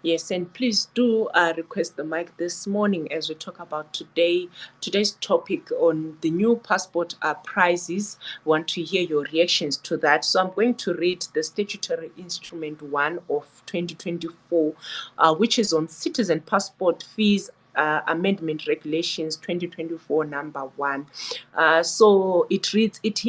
Yes, and please do request the mic this morning as we talk about today's topic on the new passport prices. Want to hear your reactions to that. So I'm going to read the Statutory Instrument 1 of 2024, which is on citizen passport fees Amendment Regulations 2024 number 1. So it reads, it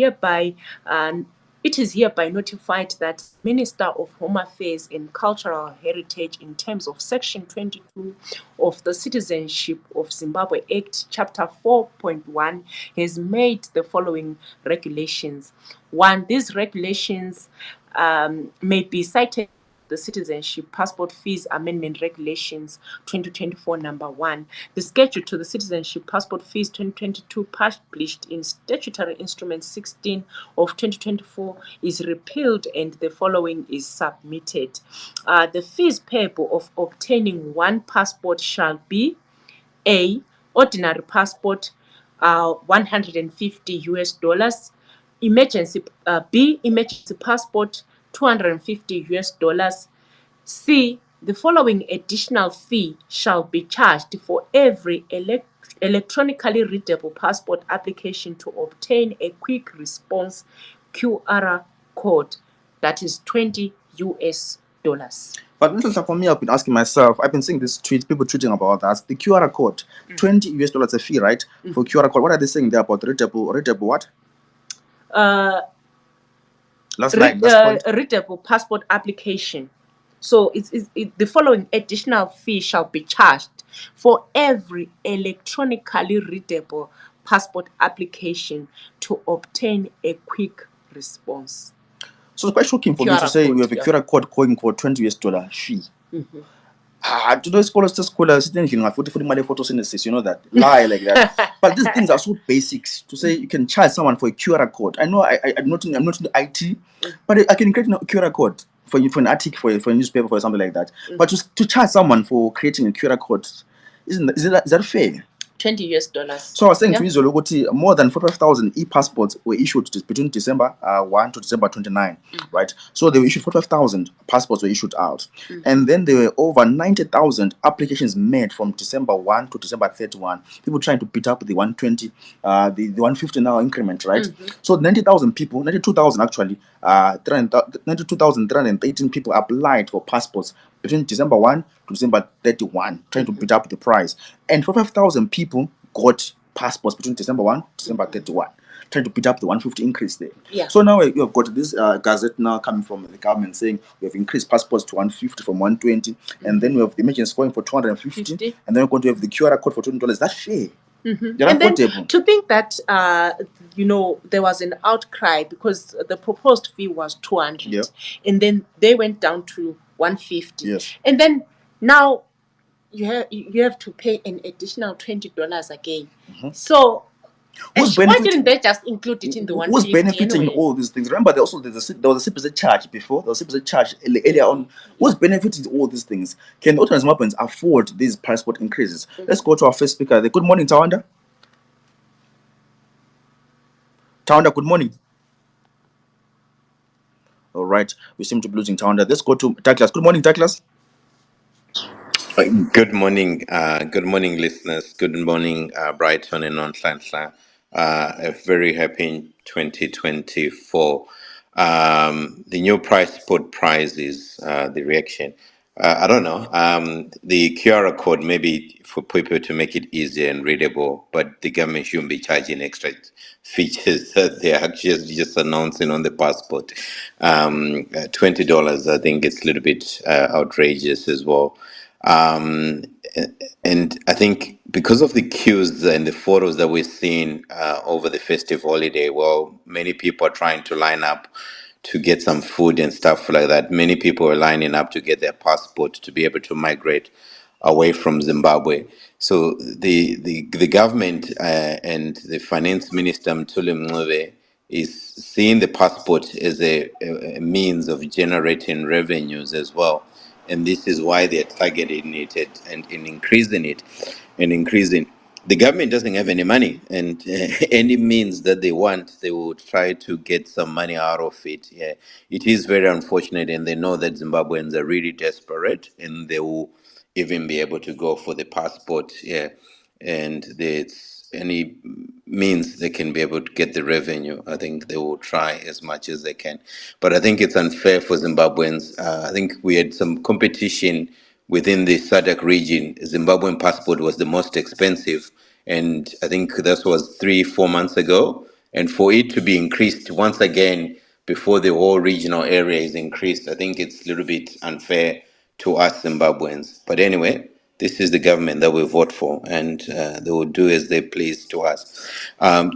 is hereby notified that Minister of Home Affairs and Cultural Heritage, in terms of Section 22 of the Citizenship of Zimbabwe Act, Chapter 4.1, has made the following regulations. 1. These regulations may be cited the Citizenship Passport Fees Amendment Regulations 2024 number 1. The schedule to the Citizenship Passport Fees 2022 published in Statutory Instrument 16 of 2024 is repealed and the following is submitted. The fees payable of obtaining one passport shall be A. Ordinary passport, 150 US dollars. Emergency B. Emergency passport, 250 US dollars. C. The following additional fee shall be charged for every electronically readable passport application to obtain a quick response QR code, that is 20 US dollars. But for me, I've been asking myself, I've been seeing these tweets, people tweeting about that. The QR code, 20 US dollars a fee, right? For QR code. What are they saying there about readable what? Readable passport application. So the following additional fee shall be charged for every electronically readable passport application to obtain a quick response. So it's quite shocking for me to say we have a QR code going for 20 US dollar fee. To those scholars, sitting for photosynthesis, you know that lie like that. But these things are so basics to say you can charge someone for a QR code. I know I'm not in the IT, but I can create a QR code for an article, for a newspaper, for something like that. But to charge someone for creating a QR code, is that fair? 20 US dollars. So I was saying to Izolo, more than 45,000 e-passports were issued between December 1 to December 29, right? So they were issued 45,000 passports were issued out. And then there were over 90,000 applications made from December 1 to December 31. People trying to beat up the 120, the 150 now increment, right? So 90,000 people, 92,000 actually, 92,318 people applied for passports between December 1 to December 31, trying to beat up the price. And 45,000 people got passports between December 1 to December 31, trying to beat up the 150 increase there. Yeah. So now you have got this gazette now coming from the government saying we have increased passports to 150 from 120, and then we have the emergency going for 250, and then we're going to have the QR code for $20. That's fair. And then to think that there was an outcry because the proposed fee was 200, and then they went down to 150, and then now you have to pay an additional $20 again. So why didn't they just include it in the 150? Who's benefiting in all these things? Remember, there was a CPZ charge before. There was a CPZ charge earlier on. Who's benefiting in all these things? Can the Zimbabweans afford these passport increases? Let's go to our first speaker. Good morning, Tawanda. Tawanda, good morning. All right, we seem to be losing Tawanda. Let's go to Douglas. Good morning, Douglas. Good morning, listeners. Good morning, Brighton and Nonhlanhla. A very happy 2024. The new passport prices, the reaction. I don't know. The QR code maybe for people to make it easier and readable, but the government shouldn't be charging extra features that they're actually just announcing on the passport. $20, I think it's a little bit outrageous as well. And I think because of the queues and the photos that we're seeing over the festive holiday, well, many people are trying to line up to get some food and stuff like that. Many people are lining up to get their passport to be able to migrate away from Zimbabwe. So the government and the finance minister Mthuli Ncube is seeing the passport as a means of generating revenues as well. And this is why they're targeting it and increasing it and increasing. the government doesn't have any money, and any means that they want, they will try to get some money out of it. Yeah, it is very unfortunate, and they know that Zimbabweans are really desperate, and they will even be able to go for the passport. Yeah, and there's any means they can be able to get the revenue. I think they will try as much as they can, but I think it's unfair for Zimbabweans. I think we had some competition within the SADC region. Zimbabwean passport was the most expensive, and I think that was 3-4 months ago. And for it to be increased once again before the whole regional area is increased, I think it's a little bit unfair to us Zimbabweans. But anyway, this is the government that we vote for, and they will do as they please to us.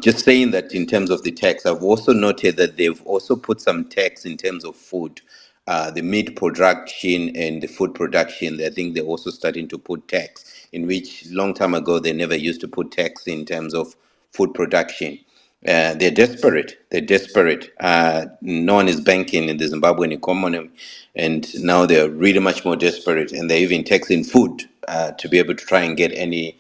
Just saying that in terms of the tax, I've also noted that they've also put some tax in terms of food. The meat production and the food production, I think they're also starting to put tax, in which long time ago they never used to put tax in terms of food production. They're desperate. They're desperate. No one is banking in the Zimbabwean economy, and now they're really much more desperate, and they're even taxing food to be able to try and get any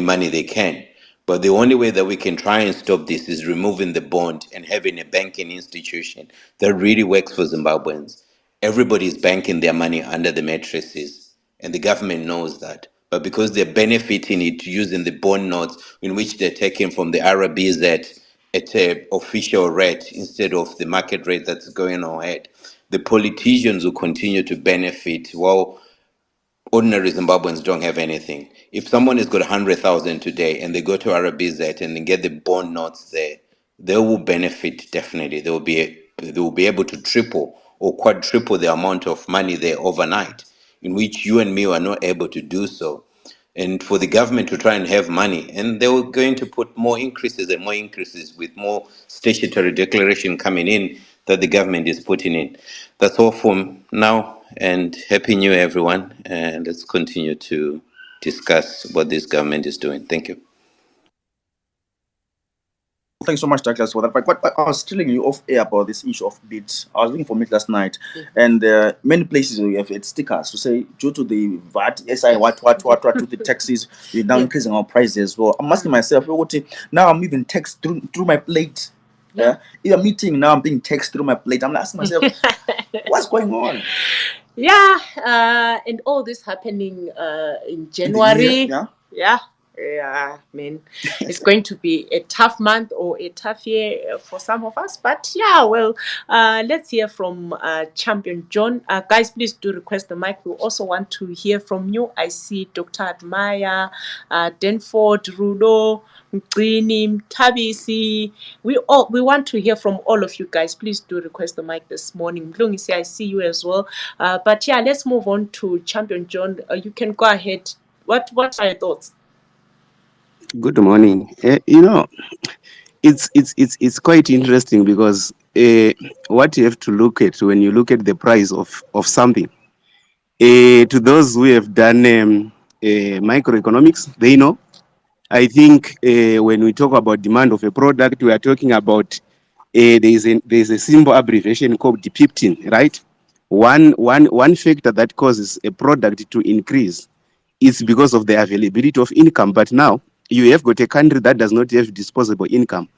money they can. But the only way that we can try and stop this is removing the bond and having a banking institution that really works for Zimbabweans. Everybody is banking their money under the mattresses, and the government knows that. But because they're benefiting it using the bond notes in which they're taking from the RBZ at an official rate instead of the market rate that's going on ahead, the politicians will continue to benefit while ordinary Zimbabweans don't have anything. If someone has got 100,000 today and they go to RBZ and they get the bond notes there, they will benefit definitely. They will be able to triple or quadruple the amount of money there overnight, in which you and me are not able to do so. And for the government to try and have money, and they were going to put more increases and more increases with more statutory declaration coming in that the government is putting in. That's all from now, and Happy New Year, everyone. And let's continue to discuss what this government is doing. Thank you. Thanks so much, Douglas, for that. But what I was telling you off air about this issue of bids, I was looking for meat last night, and many places we have stickers to say due to the VAT, SI, what to the taxes, we're now increasing our prices as well. I'm asking myself, now I'm even text through my plate. Yeah, in a meeting now I'm being text through my plate. I'm asking myself, what's going on? Yeah, and all this happening in January. Yeah, man, it's going to be a tough month or a tough year for some of us. But yeah, well, let's hear from Champion John. Guys, please do request the mic. We also want to hear from you. I see Dr. Admire, Denford, Rulo, Mthuli, Tabisi. We want to hear from all of you guys. Please do request the mic this morning. Mlungisi, I see you as well. But yeah, let's move on to Champion John. You can go ahead. What are your thoughts? Good morning. It's quite interesting because what you have to look at when you look at the price of something. To those who have done microeconomics, they know. I think when we talk about demand of a product, we are talking about there's a symbol abbreviation called depicting, right? One factor that causes a product to increase is because of the availability of income. But now you have got a country that does not have disposable income.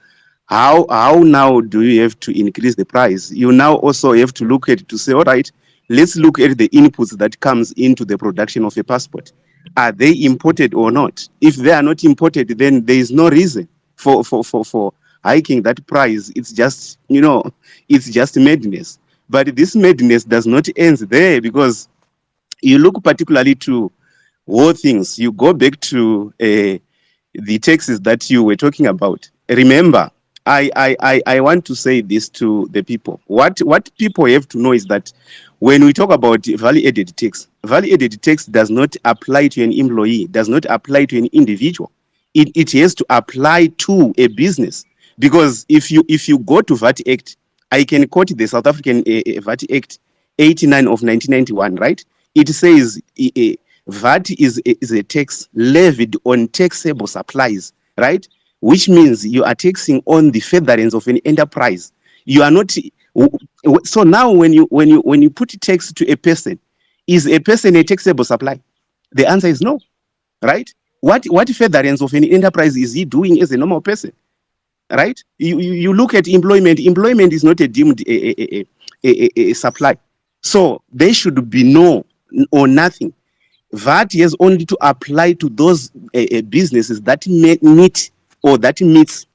How now do you have to increase the price? You now also have to look at to say, all right, let's look at the inputs that comes into the production of a passport. Are they imported or not? If they are not imported, then there is no reason for hiking that price. It's just, it's just madness. But this madness does not end there, because you look particularly to war things. You go back to the taxes that you were talking about. Remember, I want to say this to the people. What people have to know is that when we talk about value-added tax does not apply to an employee, does not apply to an individual. It has to apply to a business. Because if you go to VAT Act, I can quote the South African VAT Act 89 of 1991, right? It says VAT is a tax levied on taxable supplies, right? Which means you are taxing on the furtherance of an enterprise. You are not. So now, when you put tax to a person, is a person a taxable supply? The answer is no, right? What furtherance of an enterprise is he doing as a normal person? Right? You look at employment. Employment is not a deemed a supply. So there should be no or nothing. VAT has only to apply to those businesses that meet or that meets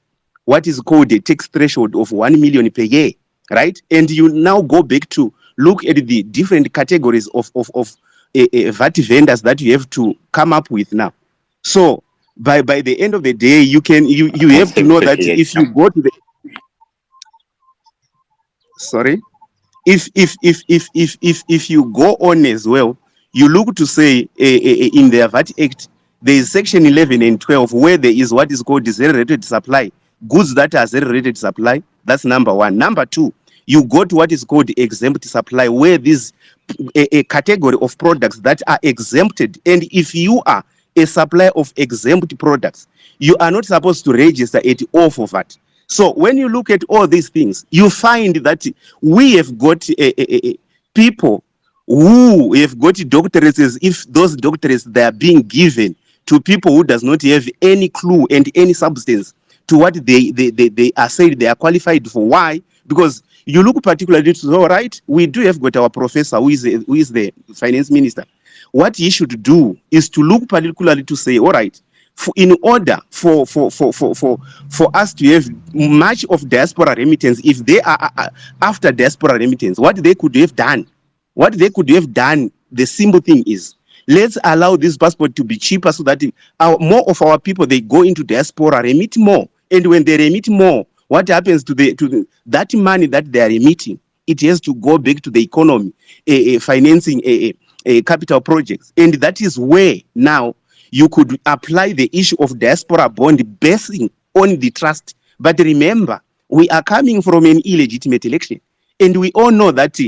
what is called a tax threshold of 1 million per year, right? And you now go back to look at the different categories of VAT vendors that you have to come up with now. So by the end of the day, you have to know that if you go to the sorry. If you go on as well, you look to say in the VAT Act, there is section 11 and 12 where there is what is called zero-rated supply. Goods that are zero-rated supply, that's number one. Number two, you go to what is called exempt supply, where this a category of products that are exempted. And if you are a supplier of exempt products, you are not supposed to register it all for VAT. So when you look at all these things, you find that we have got people who have got doctorates as if those doctorates they are being given to people who does not have any clue and any substance to what they are saying they are qualified for. Why? Because you look particularly to, all right, we do have got our professor who is the finance minister. What he should do is to look particularly to say, all right, in order for us to have much of diaspora remittance, if they are after diaspora remittance, what they could have done, the simple thing is, let's allow this passport to be cheaper so that more of our people, they go into diaspora, remit more. And when they remit more, what happens to that money that they are remitting? It has to go back to the economy, financing capital projects. And that is where now you could apply the issue of diaspora bond basing on the trust. But remember, we are coming from an illegitimate election. And we all know that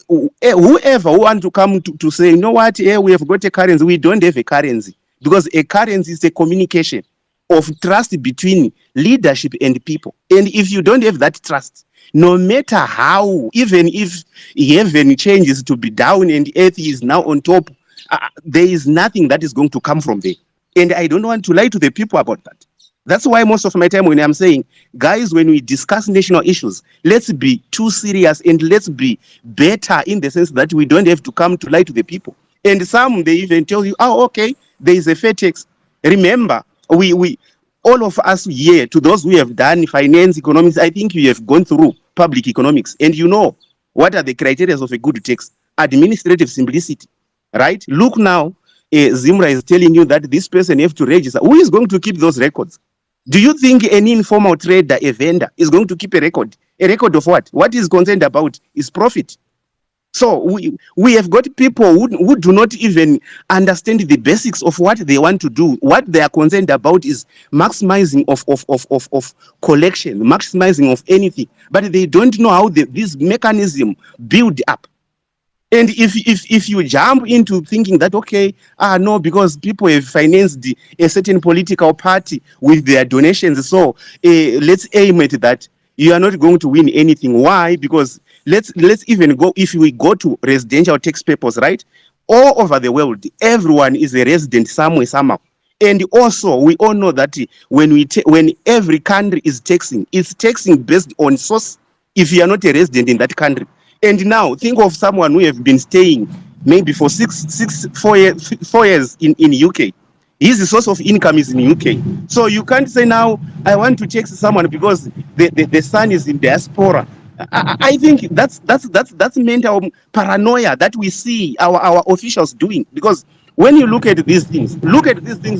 whoever who want to come to say, you know what, we have got a currency, we don't have a currency. Because a currency is a communication of trust between leadership and people. And if you don't have that trust, no matter how, even if heaven changes to be down and earth is now on top, there is nothing that is going to come from there. And I don't want to lie to the people about that. That's why most of my time when I'm saying, guys, when we discuss national issues, let's be too serious and let's be better in the sense that we don't have to come to lie to the people. And some, they even tell you, oh, okay, there is a fair tax. Remember, we all of us here, to those who have done finance, economics, I think you have gone through public economics. And you know, what are the criteria of a good tax? Administrative simplicity, right? Look now, Zimra is telling you that this person have to register. Who is going to keep those records? Do you think any informal trader, a vendor, is going to keep a record? A record of what? What is concerned about is profit. So we have got people who do not even understand the basics of what they want to do. What they are concerned about is maximizing of collection, maximizing of anything. But they don't know how this mechanism build up. And if you jump into thinking that, okay, no, because people have financed a certain political party with their donations, so let's aim at that, you are not going to win anything. Why? Because let's even go, if we go to residential tax papers, right? All over the world, everyone is a resident somewhere, somehow. And also, we all know that when every country is taxing, it's taxing based on source if you are not a resident in that country. And now, think of someone who have been staying maybe for 4 years in UK. His source of income is in UK. So you can't say now, I want to tax someone because the son is in diaspora. I think that's mental paranoia that we see our officials doing. Because when you look at these things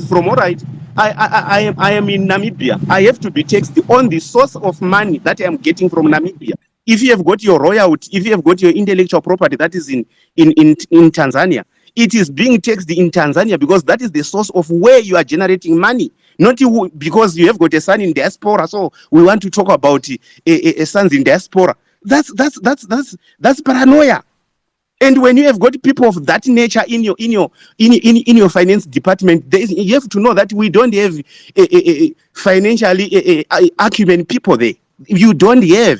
from, all right, I am in Namibia. I have to be taxed on the source of money that I am getting from Namibia. If you have got your royalty, if you have got your intellectual property that is in Tanzania, it is being taxed in Tanzania because that is the source of where you are generating money. Not you, because you have got a son in diaspora. So we want to talk about a sons in diaspora. That's paranoia. And when you have got people of that nature in your finance department, you have to know that we don't have financially acumen people there. You don't have.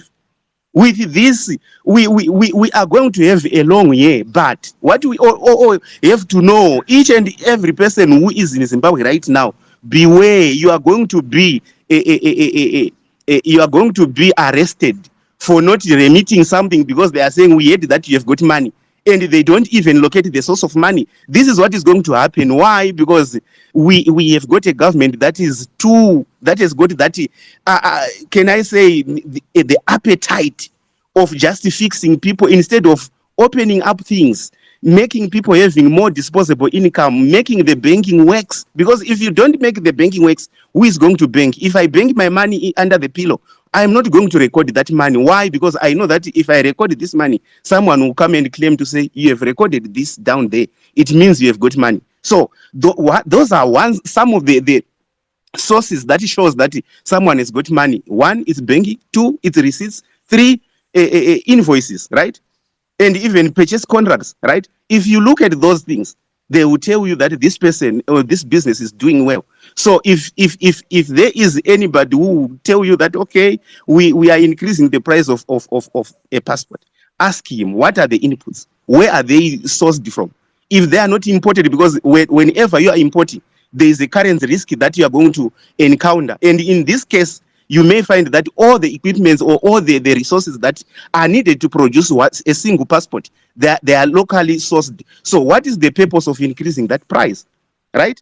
With this, we are going to have a long year. But what we all have to know, each and every person who is in Zimbabwe right now, beware, you are going to be you are going to be arrested for not remitting something because they are saying we heard that you have got money, and they don't even locate the source of money. This is what is going to happen. Why? Because we have got a government that has got that can I say the appetite of just fixing people instead of opening up things, making people having more disposable income, making the banking works. Because if you don't make the banking works, who is going to bank? If I bank my money under the pillow, I'm not going to record that money. Why? Because I know that if I record this money, someone will come and claim to say, you have recorded this down there. It means you have got money. So those are some of the sources that shows that someone has got money. One is banking, two, it's receipts, three, invoices, right? And even purchase contracts, right? If you look at those things, they will tell you that this person or this business is doing well. So if there is anybody who will tell you that, okay, we are increasing the price of a passport, ask him, what are the inputs? Where are they sourced from? If they are not imported, because whenever you are importing, there is a currency risk that you are going to encounter. And in this case, you may find that all the equipments or all the resources that are needed to produce a single passport, they are locally sourced. So what is the purpose of increasing that price, right?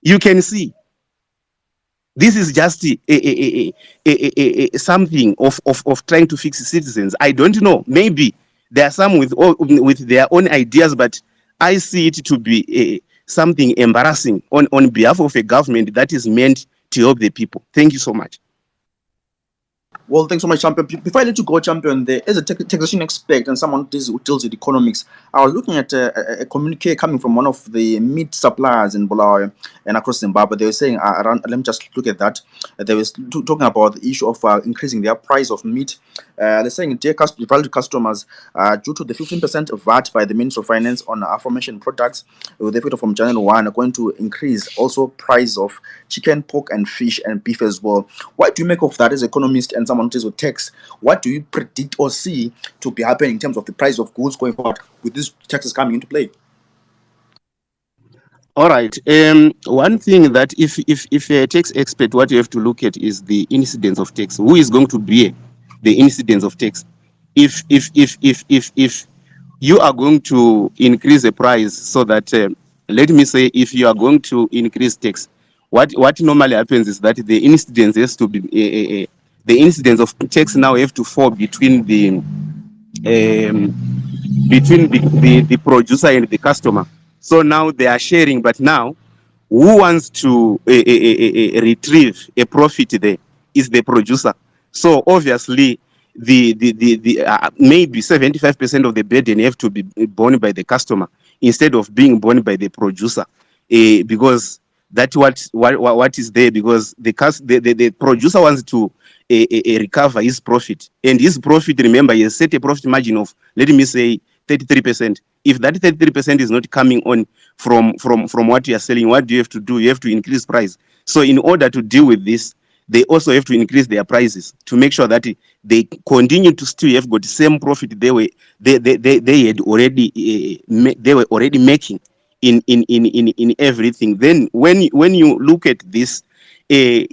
You can see this is just something of trying to fix citizens. I don't know. Maybe there are some with their own ideas, but I see it to be something embarrassing on behalf of a government that is meant to help the people. Thank you so much. Well, thanks so much, Champion. Before I let you go, Champion, there is a taxation expert and someone who deals with economics. I was looking at a communique coming from one of the meat suppliers in Bulawayo and across Zimbabwe. They were saying, let me just look at that. They were talking about the issue of increasing their price of meat. They're saying, dear valued customers, due to the 15% VAT by the Ministry of Finance on aforementioned products, with effect from January 1, are going to increase also price of chicken, pork, and fish and beef as well. What do you make of that as an economist and someone who deals with tax? What do you predict or see to be happening in terms of the price of goods going forward with these taxes coming into play? All right. One thing that if a tax expert, what you have to look at is the incidence of tax. Who is going to bear the incidence of tax? If you are going to increase the price, so that let me say, if you are going to increase tax, what normally happens is that the incidence has to be the incidence of tax now have to fall between the producer and the customer. So now they are sharing, but now who wants to retrieve a profit there is the producer. So obviously the maybe 75% of the burden have to be borne by the customer instead of being borne by the producer, because that's what is there, because the producer wants to recover his profit, and his profit, remember, he has set a profit margin of, let me say, 33%. If that 33% is not coming on from what you are selling, what do you have to do? You have to increase price. So in order to deal with this, they also have to increase their prices to make sure that they continue to still have got the same profit they had already they were already making in everything. Then when you look at this at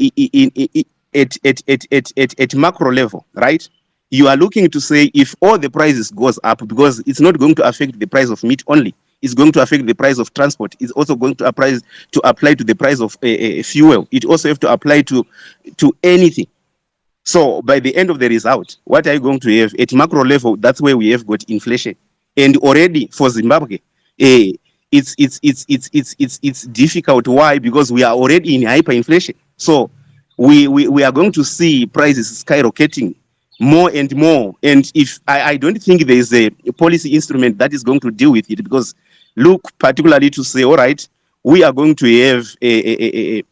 macro level, right? You are looking to say, if all the prices goes up, because it's not going to affect the price of meat only, it's going to affect the price of transport. It's also going to apply to the price of fuel. It also have to apply to anything. So by the end of the result, what are you going to have at macro level? That's where we have got inflation, and already for Zimbabwe, it's difficult. Why? Because we are already in hyperinflation. So we are going to see prices skyrocketing more and more. And if I don't think there is a policy instrument that is going to deal with it, because look, particularly to say, all right, we are going to have an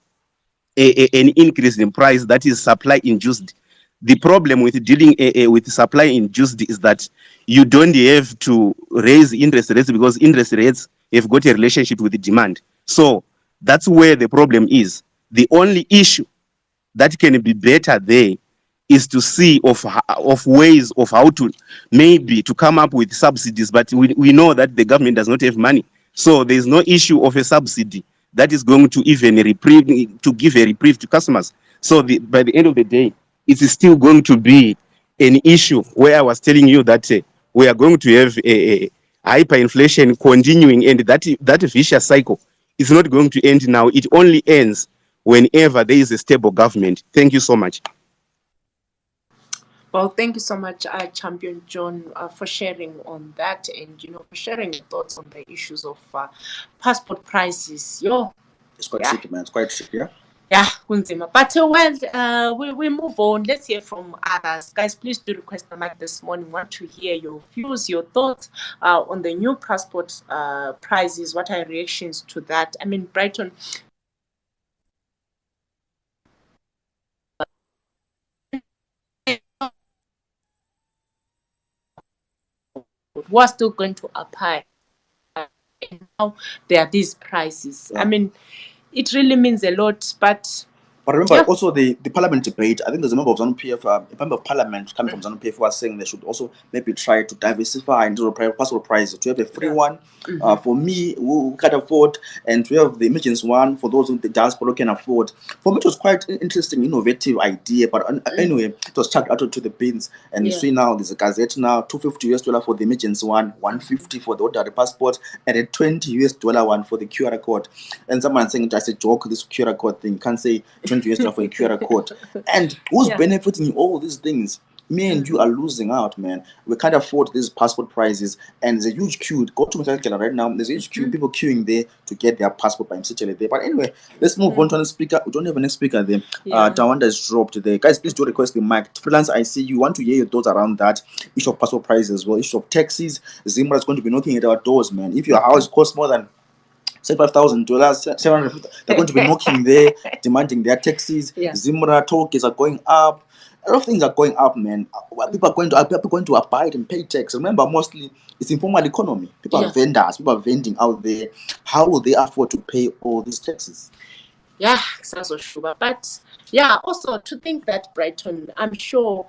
increase in price that is supply induced. The problem with dealing with supply induced is that you don't have to raise interest rates, because interest rates have got a relationship with the demand. So that's where the problem is. The only issue that can be better there is to see of ways of how to maybe to come up with subsidies, but we know that the government does not have money. So there is no issue of a subsidy that is going to even give a reprieve to customers. So by the end of the day, it is still going to be an issue where I was telling you that we are going to have a hyperinflation continuing, and that vicious cycle is not going to end now. It only ends whenever there is a stable government. Thank you so much. Well, thank you so much, Champion John, for sharing on that, and for sharing your thoughts on the issues of passport prices. It's quite tricky, man. It's quite tricky, yeah. Yeah, kunzima. But we move on. Let's hear from others. Guys, please do request the mic this morning. Want to hear your views, your thoughts on the new passport prices. What are your reactions to that? I mean, Brighton. We're still going to apply. And now there are these prices. Yeah. I mean, it really means a lot, but remember also the parliament debate. I think there's a member of ZANU-PF, a member of parliament coming from ZANU-PF who was saying they should also maybe try to diversify into the passport prices. To have a free one for me who can't afford, and to have the emergency one for those in the diaspora who can afford. For me, it was quite interesting, innovative idea. But anyway, it was chucked out to the bins. And you see now there's a gazette now, $250 for the emergency one, $150 for the ordinary passport, and a $20 one for the QR code. And someone saying that's a joke, this QR code thing. Can't say $20 for a QR code. And who's benefiting in all these things? Me and you are losing out, man. We can't afford these passport prices, and there's a huge queue. Go to Mthuli right now. There's a huge queue, people queuing there to get their passport by Mthuli there. But anyway, let's move on to the speaker. We don't have a next speaker there. Tawanda is dropped there. Guys, please do request the mic. Freelance, I see you want to hear your thoughts around that issue of passport prices as well. Issue of taxis. Zimbos is going to be knocking at our doors, man. If your house costs more than $75,000, $750, they're going to be knocking there, demanding their taxis. Zimbra toll gates are going up. A lot of things are going up, man. People are going to abide and pay tax. Remember, mostly it's informal economy. People are vendors. People are vending out there. How will they afford to pay all these taxes? Yeah, sounds so sure. But also to think that Brighton, I'm sure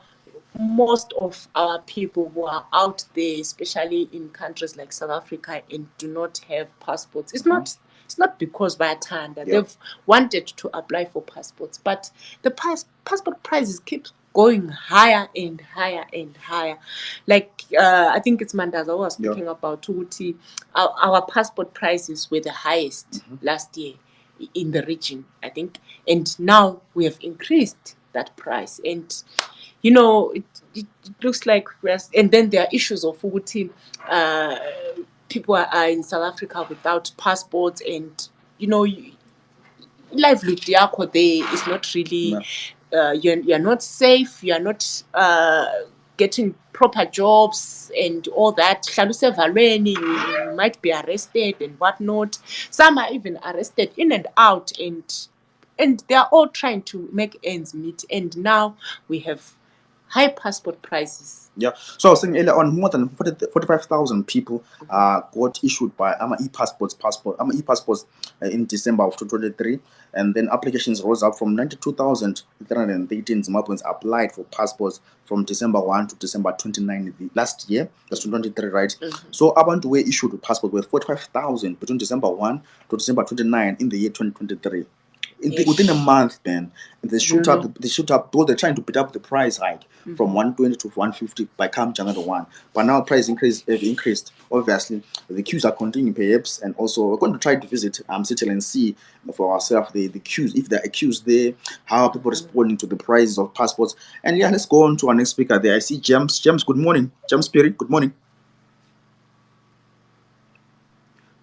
most of our people who are out there, especially in countries like South Africa, and do not have passports, it's not because by time that they've wanted to apply for passports, but the passport prices keep going higher and higher and higher. Like I think it's Mandaza was speaking about Uti. Our passport prices were the highest last year in the region, I think, and now we have increased that price, and it looks like and then there are issues of Uti. People are in South Africa without passports, and livelihood yakho there is not really you're not safe, you're not getting proper jobs and all that. You might be arrested and whatnot. Some are even arrested in and out, and they're all trying to make ends meet, and now we have high passport prices. Yeah. So I was saying earlier on, more than 45,000 people got issued by e-passports in December of 2023, and then applications rose up from 92,313 Zimbabweans applied for passports from December 1 to December 29 last year. That's 2023, right? So abantu were issued with passport were 45,000 between December 1 to December 29 in the year 2023. Within a month, man, they shoot up. Though they're trying to beat up the price hike from 120 to 150 by come January 1. But now price increased. Obviously, the queues are continuing, perhaps, and also we're going to try to visit Settle and see for ourselves the queues. If there are queues there, how are people responding to the prices of passports? And let's go on to our next speaker there. I see James. James, good morning. James Perry, good morning.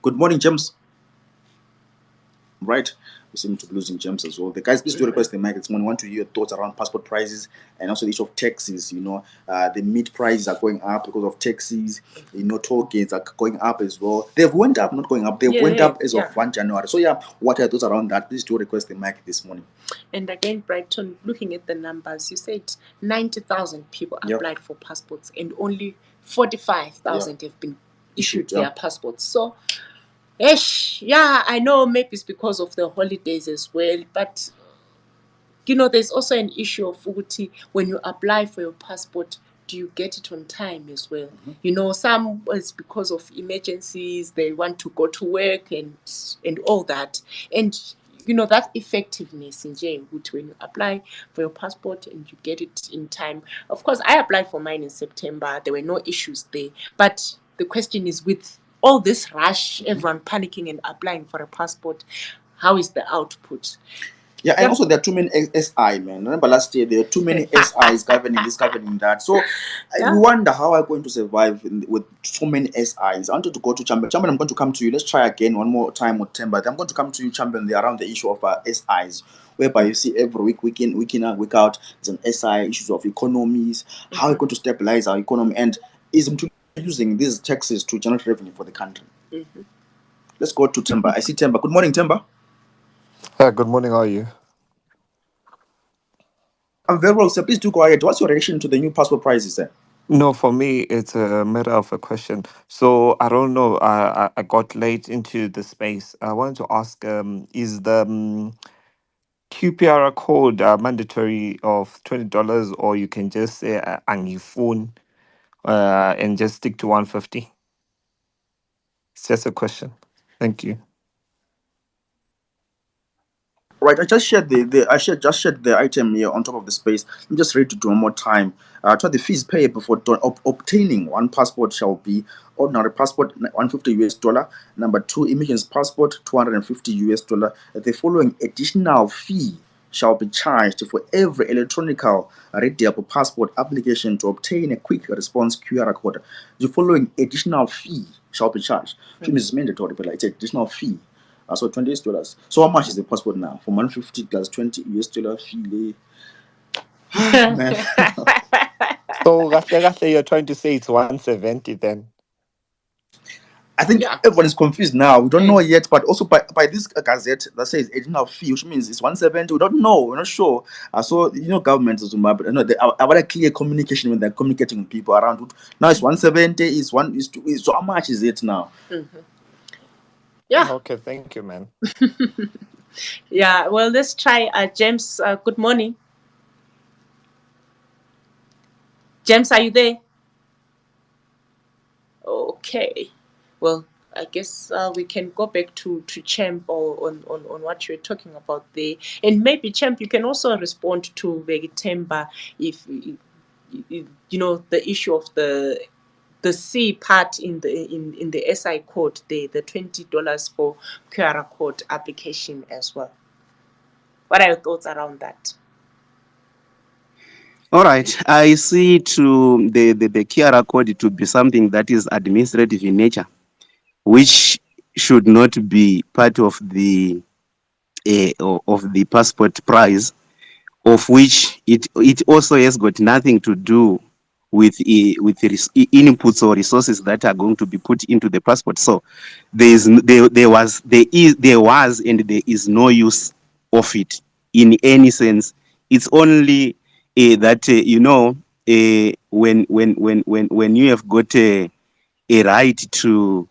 Good morning, James. Right. We seem to be losing James as well. The guys, please do request the mic this morning. I want to hear your thoughts around passport prices and also the issue of taxes. The meat prices are going up because of taxes. Toll gates are going up as well. They've went up, not going up. They went up as of 1 January. So what are your thoughts around that? Please do request the mic this morning. And again, Brighton, looking at the numbers, you said 90,000 people applied for passports, and only 45,000 have been issued their passports. So I know maybe it's because of the holidays as well, but there's also an issue of Uguti when you apply for your passport. Do you get it on time as well? Some it's because of emergencies, they want to go to work and all that. And that effectiveness in jail, when you apply for your passport and you get it in time. Of course, I applied for mine in September. There were no issues there. But the question is, with all this rush, everyone panicking and applying for a passport, how is the output? Yeah, and also there are too many SI, man. Remember last year there are too many SIs governing this, governing that. So I wonder how I'm going to survive with so many SIs. I wanted to go to Champion. Champion, I'm going to come to you. Let's try again one more time with Temba. I'm going to come to you, Champion, around the issue of SIs, whereby you see every week in, week out, week out, there's an SI, issues of economies, how are we going to stabilize our economy, and is Mthuli using these taxes to generate revenue for the country? Let's go to Temba. I see Temba. Good morning, Temba. Good morning, how are you? I'm very well, sir. Please do go ahead. What's your reaction to the new passport prices, sir? No, for me, it's a matter of a question. So I don't know. I got late into the space. I wanted to ask, is the QPR code mandatory of $20, or you can just say angifun and just stick to 150? It's just a question. Thank you. Right, I just shared just shared the item here on top of the space. Let me just read it one more time. So the fees payable for obtaining one passport shall be: ordinary passport $150, number 2 emissions passport $250. The following additional fee shall be charged for every electronical readable passport application to obtain a quick response QR code. The following additional fee shall be charged. Which means it's mandatory, but it's an additional fee. So $20. So how much is the passport now? For 150 plus $20 fee. Man. So, you're trying to say it's 170 then? I think everyone is confused now. We don't know yet, but also by this gazette that says additional fee, which means it's 170. We don't know. We're not sure. So government is they have a clear communication when they're communicating with people around. Now it's 170. So how much is it now? Yeah. Okay, thank you, man. Yeah, well, let's try James. Good morning. James, are you there? Okay. Well, I guess we can go back to Champ on what you're talking about there. And maybe, Champ, you can also respond to Vegitemba if the issue of the C part in the SI code, the $20 for QR code application as well. What are your thoughts around that? All right, I see to the QR code to be something that is administrative in nature, which should not be part of the passport price, of which it also has got nothing to do with inputs or resources that are going to be put into the passport. So there was and there is no use of it in any sense. It's only that when you have got a right to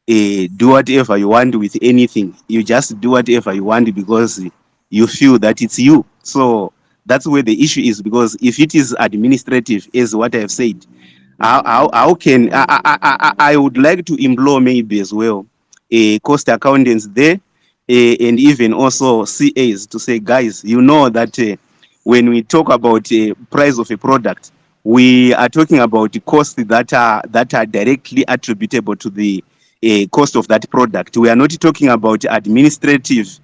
do whatever you want with anything, you just do whatever you want because you feel that it's you. So that's where the issue is, because if it is administrative, as what I have said, how can I would like to employ maybe as well cost accountants there, and even also CAs to say, guys, that when we talk about price of a product, we are talking about the costs that are directly attributable to the cost of that product. We are not talking about administrative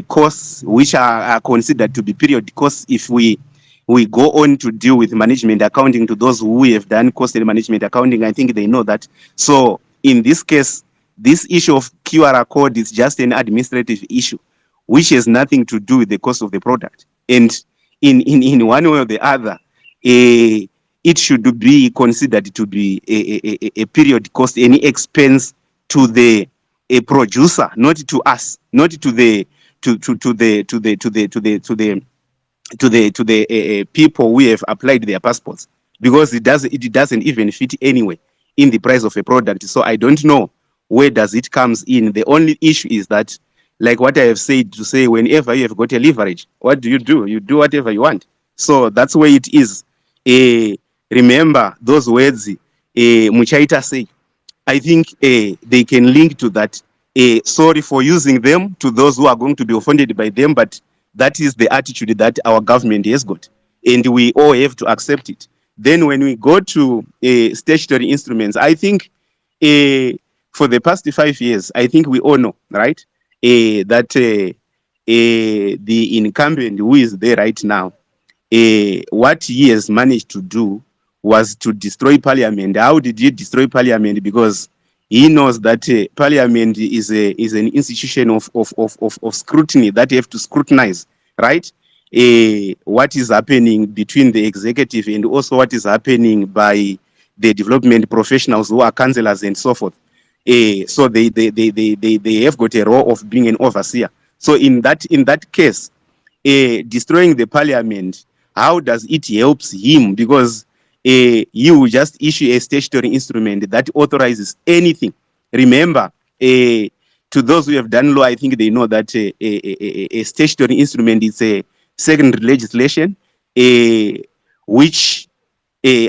costs, which are considered to be period costs. If we go on to deal with management accounting, to those who have done cost and management accounting, I think they know that. So in this case, this issue of QR code is just an administrative issue, which has nothing to do with the cost of the product. And in one way or the other, it should be considered to be a period cost, any expense to the producer, not to us, not to the people who have applied their passports, because it doesn't even fit anyway in the price of a product. So I don't know where does it comes in. The only issue is that like what I have said, to say whenever you have got a leverage, what do? You do whatever you want. So that's where it is. Remember those words, Muchaita say. I think they can link to that. Sorry for using them to those who are going to be offended by them, but that is the attitude that our government has got, and we all have to accept it. Then when we go to statutory instruments, I think for the past 5 years, I think we all know, right, that the incumbent who is there right now, what he has managed to do was to destroy parliament. How did he destroy parliament? Because he knows that parliament is an institution of scrutiny that you have to scrutinize, right? What is happening between the executive and also what is happening by the development professionals who are councillors and so forth. So they have got a role of being an overseer. So in that case, destroying the parliament, how does it helps him? Because you will just issue a statutory instrument that authorizes anything. Remember, to those who have done law, I think they know that a statutory instrument is a second legislation, which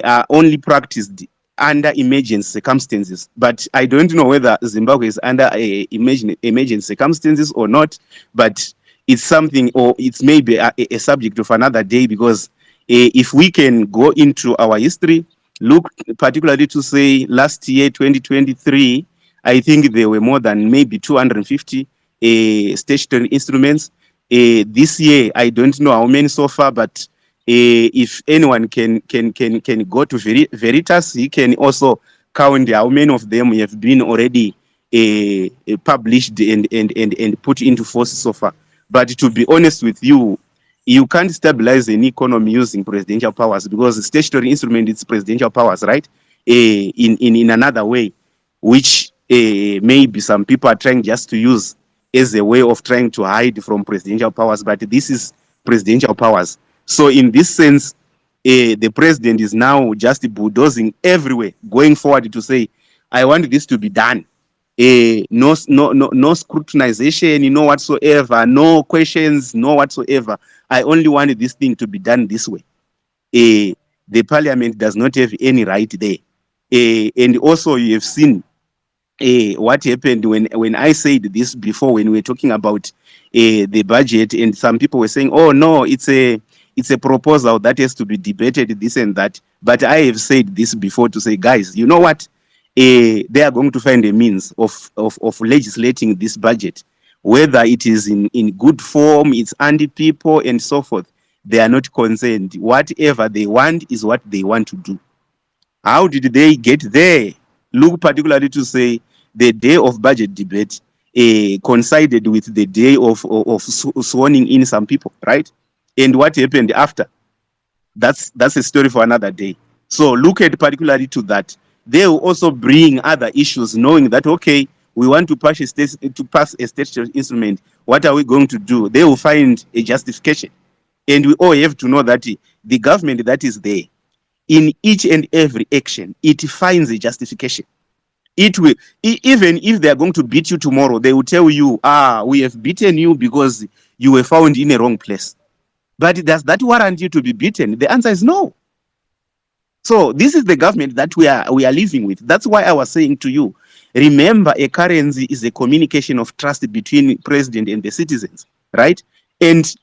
are only practiced under emergency circumstances. But I don't know whether Zimbabwe is under emergency circumstances or not, but it's something, or it's maybe a subject of another day, because if we can go into our history, look particularly to say last year, 2023, I think there were more than maybe 250 statutory instruments. This year, I don't know how many so far, but if anyone can go to Veritas, he can also count how many of them have been already published and put into force so far. But to be honest with you, you can't stabilize an economy using presidential powers, because the statutory instrument is presidential powers, right? In another way, which maybe some people are trying just to use as a way of trying to hide from presidential powers, but this is presidential powers. So in this sense, the president is now just bulldozing everywhere, going forward to say, I want this to be done. No scrutinization, no whatsoever, no questions, no whatsoever. I only want this thing to be done this way. The parliament does not have any right there. And also you have seen what happened when I said this before, when we were talking about the budget, and some people were saying, oh no, it's a proposal that has to be debated, this and that. But I have said this before to say, guys, you know what? They are going to find a means of legislating this budget, whether it is in good form, it's anti-people and so forth. They are not concerned. Whatever they want is what they want to do. How did they get there? Look particularly to say the day of budget debate coincided with the day of sworning in some people, right? And what happened after? That's a story for another day. So look at particularly to that. They will also bring other issues, knowing that, okay, we want to pass a statutory instrument. What are we going to do? They will find a justification. And we all have to know that the government that is there, in each and every action, it finds a justification. It will, even if they are going to beat you tomorrow, they will tell you, we have beaten you because you were found in a wrong place. But does that warrant you to be beaten? The answer is no. So this is the government that we are living with. That's why I was saying to you, remember, a currency is a communication of trust between president and the citizens, right? And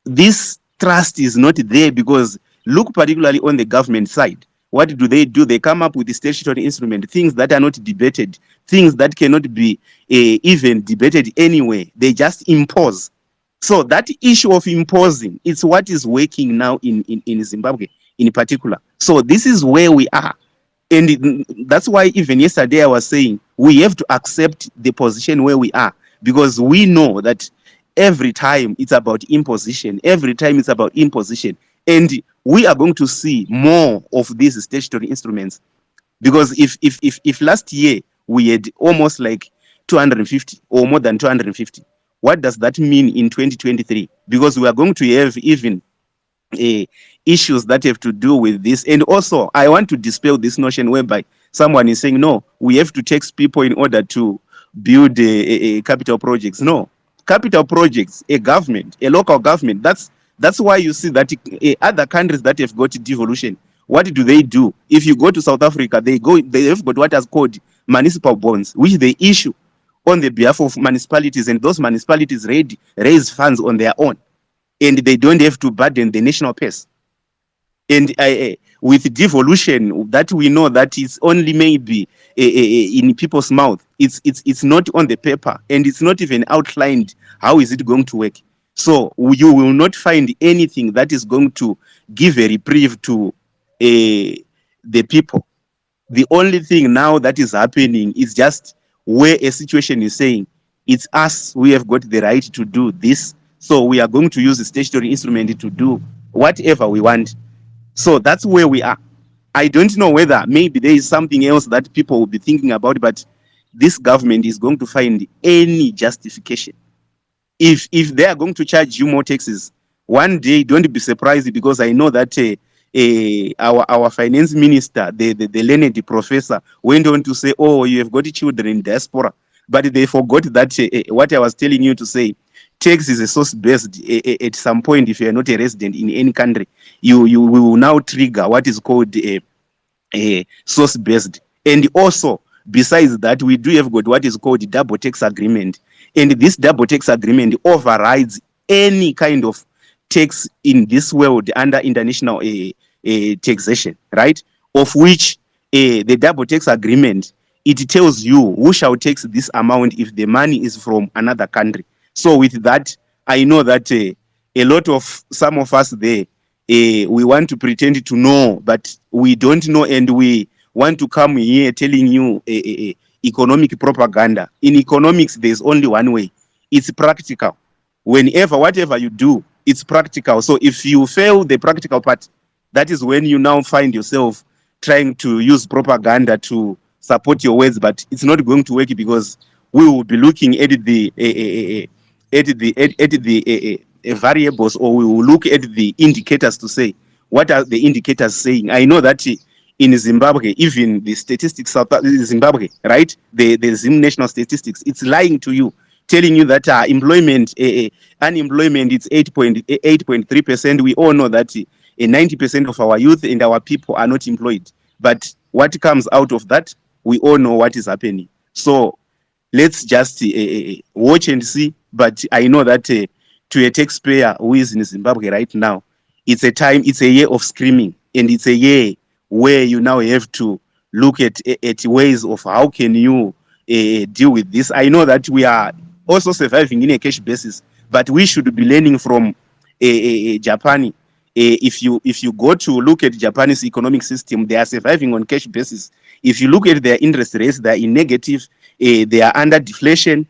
this trust is not there because, look particularly on the government side. What do? They come up with the statutory instrument, things that are not debated, things that cannot be even debated anyway. They just impose. So that issue of imposing, it's what is working now in Zimbabwe in particular. So this is where we are. And that's why even yesterday I was saying we have to accept the position where we are, because we know that every time it's about imposition, every time it's about imposition. And we are going to see more of these statutory instruments, because if last year we had almost like 250 or more than 250, what does that mean in 2023? Because we are going to have even issues that have to do with this. And also, I want to dispel this notion whereby someone is saying, no, we have to tax people in order to build capital projects. No, capital projects, a government, a local government. That's why you see that other countries that have got devolution, what do? If you go to South Africa, they have got what is called municipal bonds, which they issue on the behalf of municipalities, and those municipalities raise funds on their own, and they don't have to burden the national purse. And with devolution, that we know that it's only maybe in people's mouth. It's not on the paper, and it's not even outlined how is it going to work. So you will not find anything that is going to give a reprieve to the people. The only thing now that is happening is just where a situation is saying it's us, we have got the right to do this, so we are going to use the statutory instrument to do whatever we want. So that's where we are. I don't know whether maybe there is something else that people will be thinking about, but this government is going to find any justification. If they are going to charge you more taxes, one day don't be surprised, because I know that our finance minister, the learned professor, went on to say, oh, you have got children in diaspora, but they forgot that what I was telling you to say, tax is a source based. At some point, if you are not a resident in any country, you will now trigger what is called a source based. And also, besides that, we do have got what is called the double tax agreement, and this double tax agreement overrides any kind of tax in this world under international taxation, right? Of which the double tax agreement, it tells you who shall tax this amount if the money is from another country. So with that, I know that a lot of some of us there, we want to pretend to know, but we don't know, and we want to come here telling you economic propaganda. In economics, there's only one way. It's practical. Whatever you do, it's practical. So if you fail the practical part, that is when you now find yourself trying to use propaganda to support your words, but it's not going to work, because we will be looking at the variables, or we will look at the indicators to say, what are the indicators saying? I know that in Zimbabwe, even the statistics of Zimbabwe, right? The Zim national statistics, it's lying to you, telling you that unemployment is 8.3%. We all know that 90% of our youth and our people are not employed. But what comes out of that, we all know what is happening. So let's just watch and see. But I know that to a taxpayer who is in Zimbabwe right now, it's a year of screaming, and it's a year where you now have to look at ways of how can you deal with this. I know that we are also surviving in a cash basis, but we should be learning from Japan. If you go to look at Japanese economic system, they are surviving on cash basis. If you look at their interest rates, they are in negative. They are under deflation.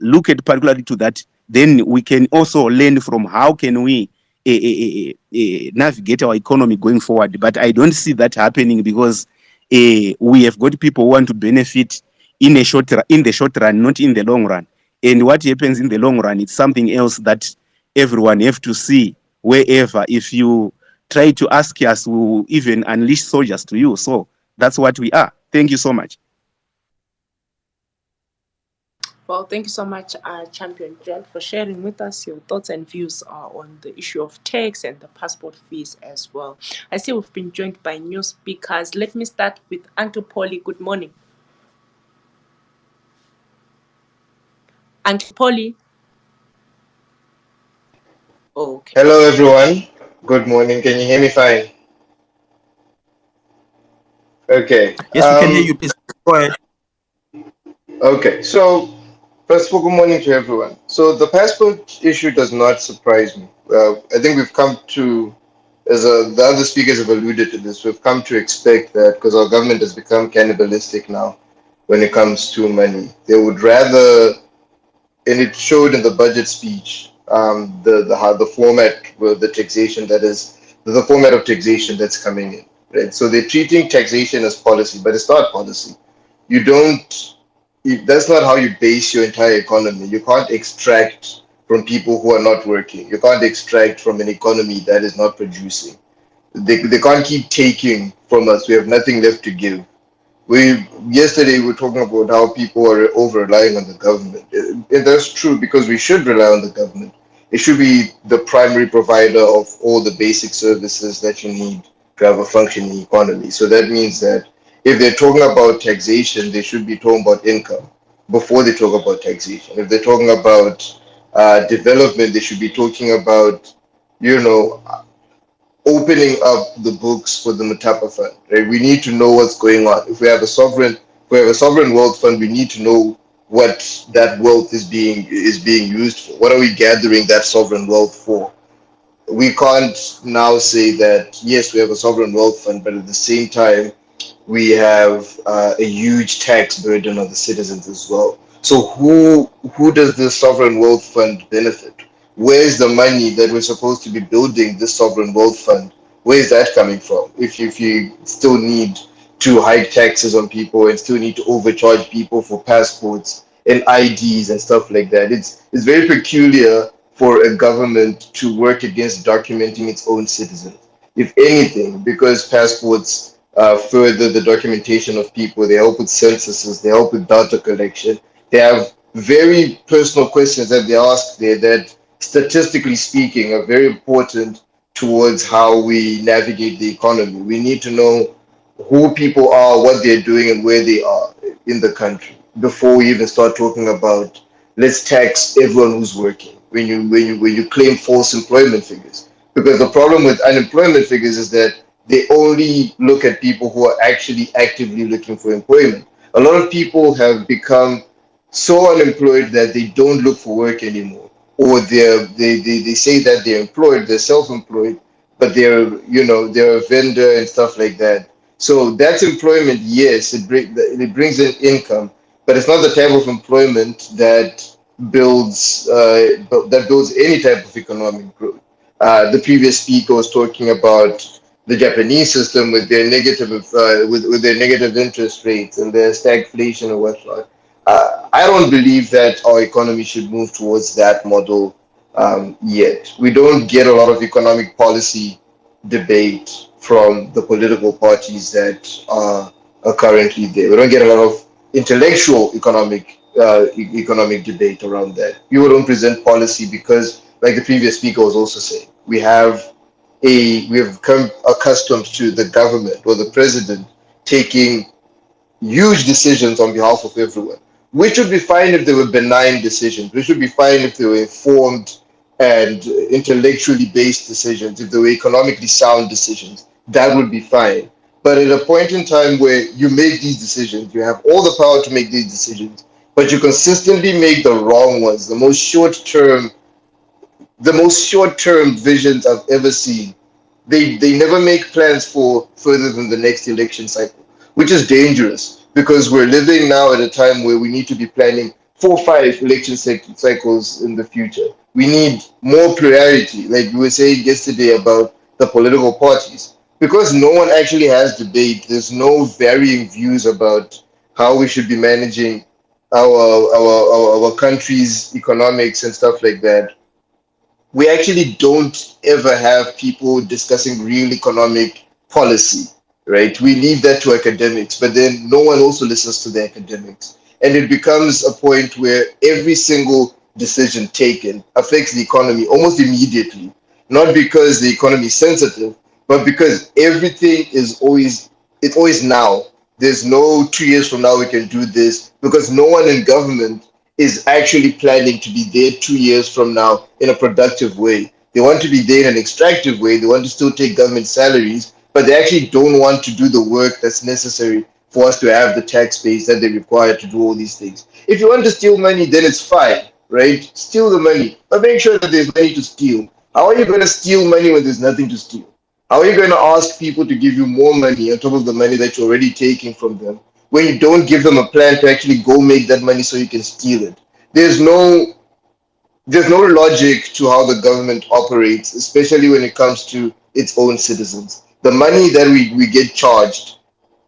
Look at particularly to that. Then we can also learn from how can we navigate our economy going forward. But I don't see that happening, because we have got people who want to benefit in the short run, not in the long run. And what happens in the long run, it's something else that everyone have to see. Wherever, if you try to ask us, we will even unleash soldiers to you. So that's what we are. Thank you so much. Well, thank you so much, Champion John, for sharing with us your thoughts and views on the issue of tax and the passport fees as well. I see we've been joined by new speakers. Let me start with Ncube. Good morning. Ncube. Okay. Hello, everyone. Good morning. Can you hear me fine? Okay. Yes, we can hear you. Please go ahead. Okay. So, first of all, good morning to everyone. So, the passport issue does not surprise me. I think we've come to, the other speakers have alluded to this, we've come to expect that because our government has become cannibalistic now when it comes to money. They would rather, and it showed in the budget speech, the how the format with the taxation that is the format of taxation that's coming in, right? So they're treating taxation as policy, but it's not policy. You don't. That's not how you base your entire economy. You can't extract from people who are not working. You can't extract from an economy that is not producing. They can't keep taking from us. We have nothing left to give. We yesterday we were talking about how people are over relying on the government. And that's true because we should rely on the government. It should be the primary provider of all the basic services that you need to have a functioning economy. So that means that if they're talking about taxation, they should be talking about income before they talk about taxation. If they're talking about development, they should be talking about, you know, opening up the books for the Matapa Fund. Right? We need to know what's going on. If we have a sovereign wealth fund, we need to know what that wealth is being used for. What are we gathering that sovereign wealth for? We can't now say that yes, we have a sovereign wealth fund, but at the same time we have a huge tax burden on the citizens as well. So who does this sovereign wealth fund benefit? Where's the money that we're supposed to be building this sovereign wealth fund? Where's that coming from? If you still need to hike taxes on people and still need to overcharge people for passports and IDs and stuff like that, it's very peculiar for a government to work against documenting its own citizens. If anything, because passports further the documentation of people. They help with censuses. They help with data collection. They have very personal questions that they ask there that, statistically speaking, are very important towards how we navigate the economy. We need to know who people are, what they're doing, and where they are in the country before we even start talking about let's tax everyone who's working. When you claim false employment figures, because the problem with unemployment figures is that they only look at people who are actually actively looking for employment. A lot of people have become so unemployed that they don't look for work anymore, or they say that they're employed, they're self-employed, but they're a vendor and stuff like that. So that's employment. Yes, it brings in income, but it's not the type of employment that builds any type of economic growth. The previous speaker was talking about the Japanese system with their with their negative interest rates and their stagflation or whatnot. I don't believe that our economy should move towards that model yet. We don't get a lot of economic policy debate from the political parties that are currently there. We don't get a lot of intellectual economic debate around that. People don't present policy because, like the previous speaker was also saying, we have become accustomed to the government or the president taking huge decisions on behalf of everyone, which would be fine if they were benign decisions, which would be fine if they were informed and intellectually based decisions, if they were economically sound decisions, that would be fine. But at a point in time where you make these decisions, you have all the power to make these decisions, but you consistently make the wrong ones, the most short term visions I've ever seen. They never make plans for further than the next election cycle, which is dangerous because we're living now at a time where we need to be planning 4 or 5 cycles in the future. We need more plurality, like we were saying yesterday about the political parties, because no one actually has debate. There's no varying views about how we should be managing our country's economics and stuff like that. We actually don't ever have people discussing real economic policy, right? We leave that to academics, but then no one also listens to the academics. And it becomes a point where every single decision taken affects the economy almost immediately, not because the economy is sensitive, but because everything it's always now. There's no 2 years from now we can do this because no one in government is actually planning to be there 2 years from now in a productive way. They want to be there in an extractive way. They want to still take government salaries, but they actually don't want to do the work that's necessary for us to have the tax base that they require to do all these things. If you want to steal money, then it's fine, right? Steal the money, but make sure that there's money to steal. How are you going to steal money when there's nothing to steal? How are you going to ask people to give you more money on top of the money that you're already taking from them when you don't give them a plan to actually go make that money so you can steal it? There's no there's no logic to how the government operates, especially when it comes to its own citizens. The money that we get charged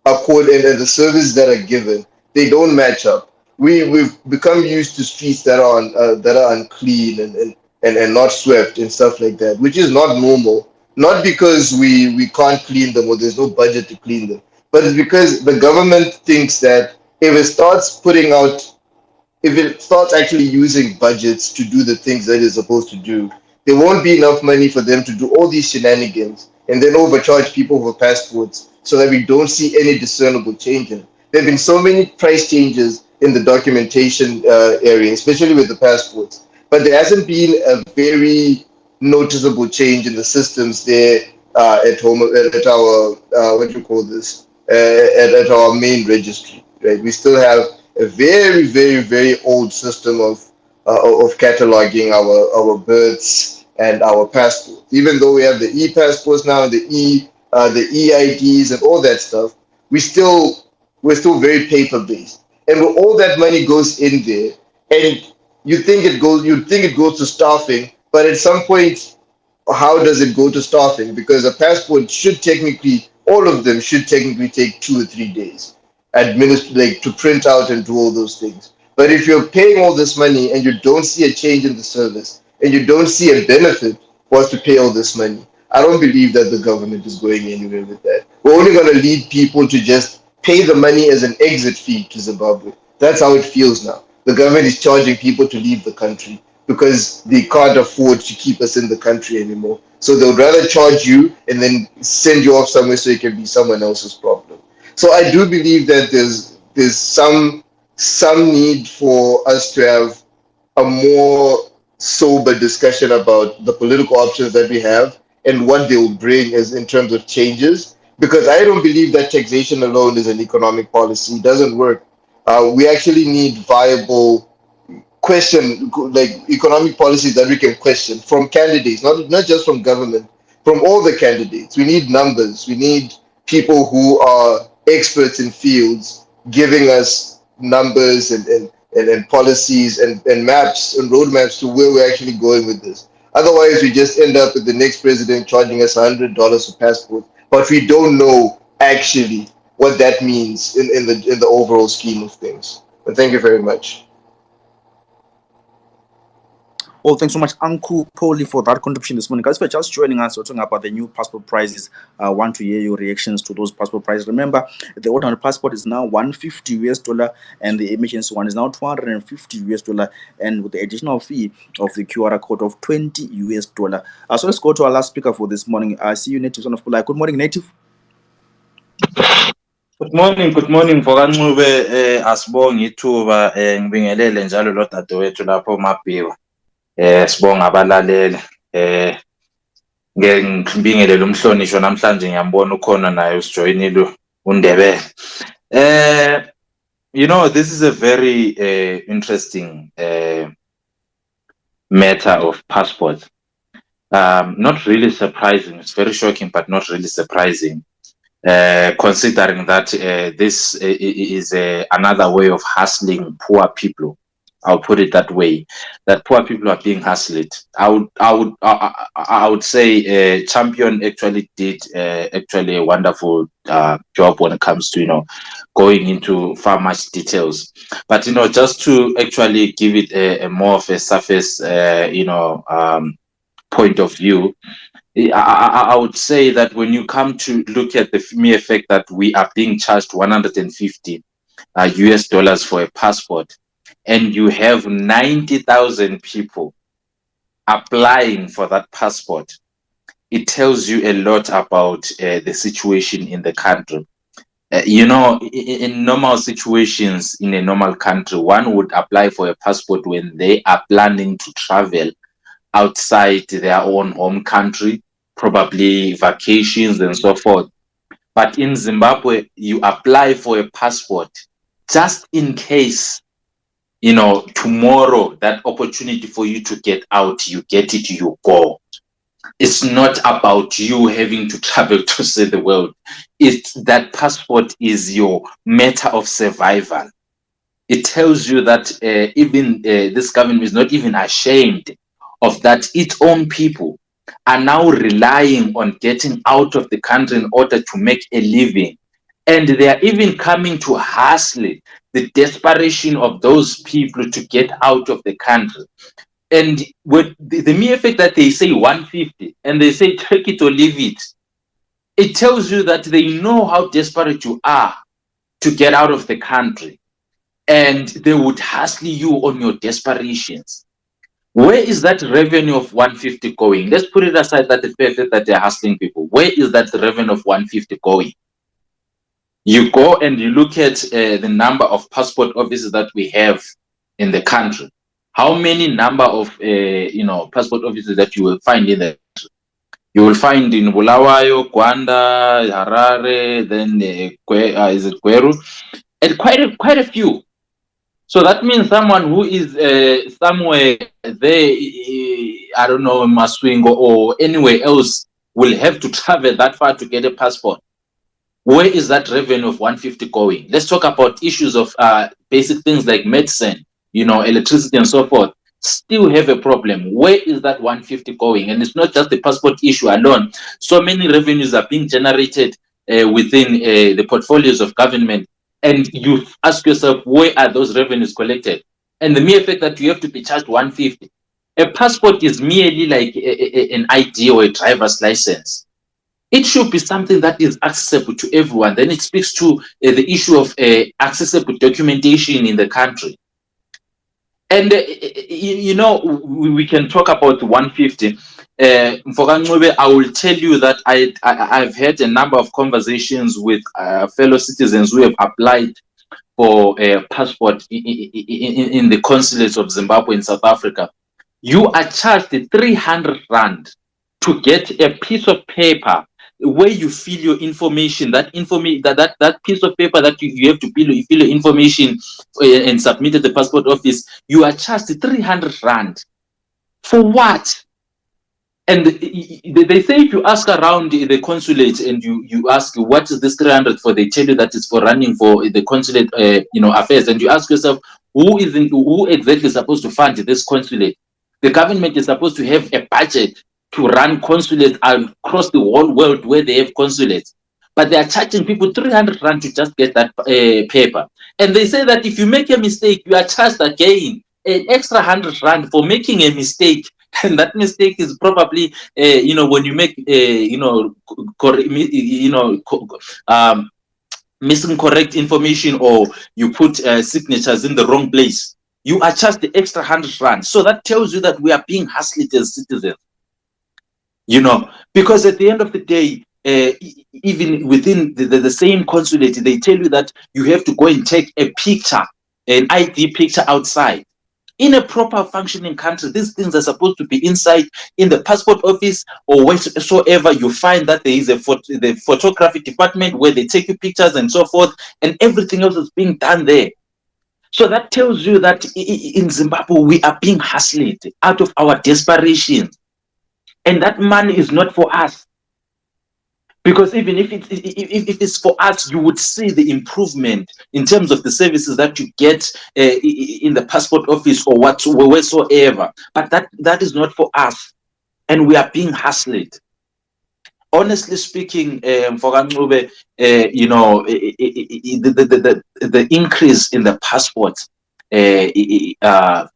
and the services that are given, they don't match up. We've become used to streets that are unclean and not swept and stuff like that, which is not normal. Not because we can't clean them or there's no budget to clean them, but it's because the government thinks that if it starts actually using budgets to do the things that it's supposed to do, there won't be enough money for them to do all these shenanigans and then overcharge people for passports so that we don't see any discernible change in it. There have been so many price changes in the documentation area, especially with the passports, but there hasn't been a very noticeable change in the systems there at home at our what do you call this at our main registry. Right, we still have a very, very, very old system of cataloging our births and our passports. Even though we have the e-passports now and the e-IDs and all that stuff, we still we're still very paper based. And when all that money goes in there, and you'd think it goes to staffing, but at some point how does it go to staffing? Because a passport should technically, all of them should technically take 2 or 3 days, like to print out and do all those things. But if you're paying all this money and you don't see a change in the service and you don't see a benefit for us to pay all this money, I don't believe that the government is going anywhere with that. We're only going to lead people to just pay the money as an exit fee to Zimbabwe. That's how it feels now. The government is charging people to leave the country because they can't afford to keep us in the country anymore. So they would rather charge you and then send you off somewhere so it can be someone else's problem. So I do believe that there's some need for us to have a more sober discussion about the political options that we have and what they will bring as in terms of changes. Because I don't believe that taxation alone is an economic policy. It doesn't work. We actually need viable question like economic policies that we can question from candidates, not just from government, from all the candidates. We need numbers. We need people who are experts in fields giving us numbers and policies and maps and roadmaps to where we're actually going with this. Otherwise, we just end up with the next president charging us $100 for passport, but we don't know actually what that means in the overall scheme of things. But thank you very much. Well, thanks so much, Uncle Polly, for that contribution this morning. Guys, if you're just joining us, we're talking about the new passport prices. I want to hear your reactions to those passport prices. Remember, the ordinary passport is now $150 and the emergency one is now $250, and with the additional fee of the QR code of $20. So let's go to our last speaker for this morning. I see you, Native Son of Pula. Good morning, Native. Good morning Ncube, asibonga ithuba ngibingelele njalo lo dadewethu lapho Maphiwa. Sibonga abalaleli. Ngibingelele umhlonishwa namhlanje ngiyambona ukhona naye usijoyinile uNdebele. You know, this is a very interesting matter of passports. Not really surprising. It's very shocking, but not really surprising. Considering that this is another way of hustling poor people. I'll put it that way. That poor people are being hustled. I would say Champion actually did actually a wonderful job when it comes to going into far much details. But just to actually give it a more of a surface point of view. I would say that when you come to look at the mere fact that we are being charged $150 US for a passport, and you have 90,000 people applying for that passport, it tells you a lot about the situation in the country. In normal situations in a normal country, one would apply for a passport when they are planning to travel outside their own home country, probably vacations and so forth. But in Zimbabwe, you apply for a passport just in case, tomorrow that opportunity for you to get out, you get it, you go. It's not about you having to travel to see the world. It's that passport is your matter of survival. It tells you that even this government is not even ashamed of that its own people are now relying on getting out of the country in order to make a living. And they are even coming to hustle the desperation of those people to get out of the country. And with the mere fact that they say 150 and they say take it or leave it, it tells you that they know how desperate you are to get out of the country, and they would hustle you on your desperations. Where is that revenue of 150 going? Let's put it aside that the fact that they're hustling people. Where is that revenue of 150 going? You go and you look at the number of passport offices that we have in the country. How many number of passport offices that you will find in the country? You will find in Bulawayo, Gwanda, Harare, then is it Gweru, and quite a few. So that means someone who is somewhere there, I don't know, in Maswingo or anywhere else, will have to travel that far to get a passport. Where is that revenue of 150 going? Let's talk about issues of basic things like medicine, electricity and so forth. Still have a problem. Where is that 150 going? And it's not just the passport issue alone. So many revenues are being generated within the portfolios of government. And you ask yourself, where are those revenues collected? And the mere fact that you have to be charged 150. A passport is merely like an ID or a driver's license. It should be something that is accessible to everyone. Then it speaks to the issue of accessible documentation in the country. And we can talk about 150. Ncube, I will tell you that I've had a number of conversations with fellow citizens who have applied for a passport in the consulates of Zimbabwe in South Africa. You are charged 300 rand to get a piece of paper where you fill your information. That piece of paper that you have to fill your information and submit at the passport office. You are charged 300 rand. For what? And they say if you ask around the consulate and you ask what is this 300 for, they tell you that it's for running for the consulate affairs. And you ask yourself, who exactly is supposed to fund this consulate? The government is supposed to have a budget to run consulates across the whole world where they have consulates. But they are charging people 300 rand to just get that paper. And they say that if you make a mistake, you are charged again an extra 100 rand for making a mistake. And that mistake is probably, when you make, missing correct information, or you put signatures in the wrong place, you are charged the extra 100 rand. So that tells you that we are being hustled as citizens. Because at the end of the day, even within the same consulate, they tell you that you have to go and take a picture, an ID picture outside. In a proper functioning country, these things are supposed to be inside in the passport office or wheresoever you find that there is the photography department where they take you pictures and so forth, and everything else is being done there. So that tells you that in Zimbabwe, we are being hustled out of our desperation. And that money is not for us. Because even if it's for us, you would see the improvement in terms of the services that you get in the passport office or whatsoever. But that is not for us, and we are being hustled. Honestly speaking, for Ncube, the increase in the passport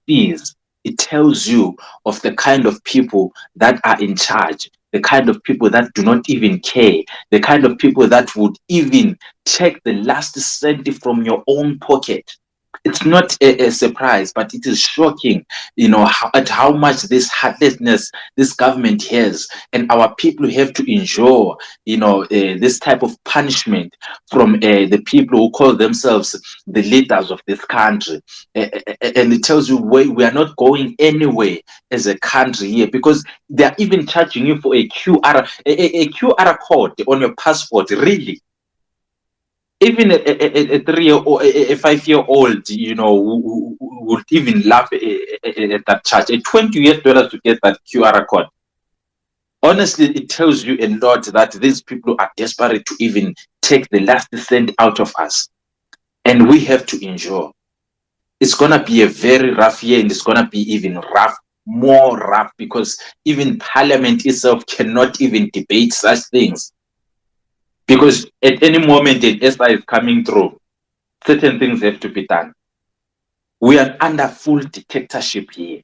fees, it tells you of the kind of people that are in charge, the kind of people that do not even care, the kind of people that would even take the last cent from your own pocket. It's not a surprise, but it is shocking, at how much this heartlessness this government has, and our people have to endure, this type of punishment from the people who call themselves the leaders of this country. And it tells you we are not going anywhere as a country here, because they are even charging you for a QR code on your passport. Really? Even a 3-year or a 5-year-old, would even laugh at that charge. $20 to get that QR code. Honestly, it tells you a lot that these people are desperate to even take the last cent out of us. And we have to endure. It's going to be a very rough year, and it's going to be even more rough, because even Parliament itself cannot even debate such things. Because at any moment an SI is coming through, certain things have to be done. We are under full dictatorship here.